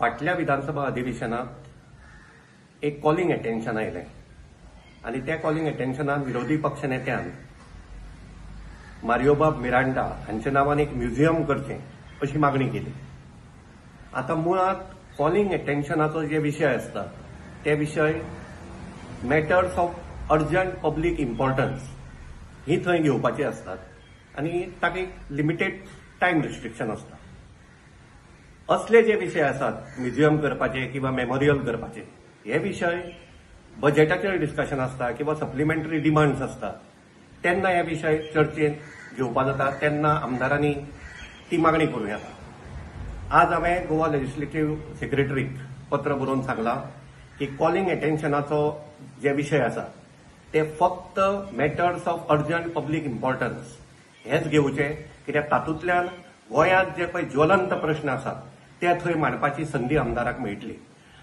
फाटल्या विधानसभा अधिवेशनात एक कॉलिंग अटेन्शन आयलें आणि त्या कॉलिंग अटेन्शनान विरोधी पक्ष नेत्यान मारियोबाब मिरांडा हांच्या नांवान एक म्युझियम करचें अशी मागणी केली। आता मुळात कॉलिंग अटेन्शनाचो जे विषय आसता ते विषय matters of urgent public importance ही थंय घेवपाची असतात आणि ताका एक लिमिटेड टायम रिस्ट्रिक्शन असता। असले जे विषय आसात म्युझियम करपाचे किंवा मेमोरियल करपाचे हे विषय बजेटाचेर डिस्कशन असता किंवा सप्लिमेंटरी डिमांड्स असतात तेन्ना हे विषय चर्चेत घेवपा जाता, तेन्ना आमदारांनी ती मागणी करूं येता। आज हांवें गोवा लेजिस्लेटिव्ह सेक्रेटरीक पत्र बरोवन सांगलां की कॉलिंग अटेन्शनाचो जे विषय आसा ते फक्त matters of urgent public importance हेच घेवचे, कित्याक तातूंतल्यान गोंयांत जे पळय ज्वलंत प्रश्न आसात ते थंय मांडपाची संदी आमदाराक मेळटली।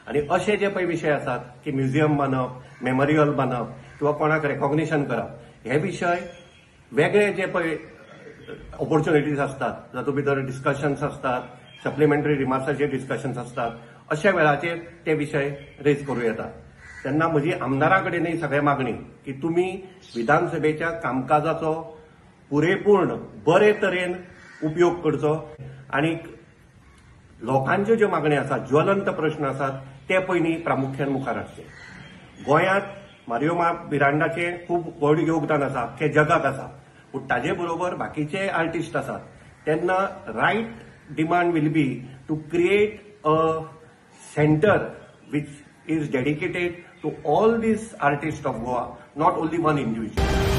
आणि असे जे पळय विषय आसात की म्युझियम बांदप, मेमोरियल बांदप किंवा कोणाक रेकॉग्निशन करप हे विषय वेगळे जे पळय ऑपॉर्च्युनिटीज असतात जातूंत भितर डिस्कशन्स असतात, सप्लिमेंटरी रिमार्क्साचे डिस्कशन्स असतात, अशा वेळाचेर ते विषय रेज करूं येतात। तेन्ना म्हजी आमदारां कडेनय सगळे मागणी की तुमी विधानसभेच्या कामकाजाचो पुरेपूर्ण बरे तरेन उपयोग करचो आणि लोकांच्यो ज्यो मागण्यो आसात, ज्वलंत प्रश्न आसात ते पयलीं प्रामुख्यान मुखार हाडचे। गोंयांत मारियोबाब मिरांडाचे खूब व्हड योगदान आसा, अख्खे जगाक आसा, पूण ताजे बरोबर बाकीचे आर्टिस्ट आसात। तेन्ना right demand will be to create a centre which is dedicated to all these artists of Goa, not only one individual.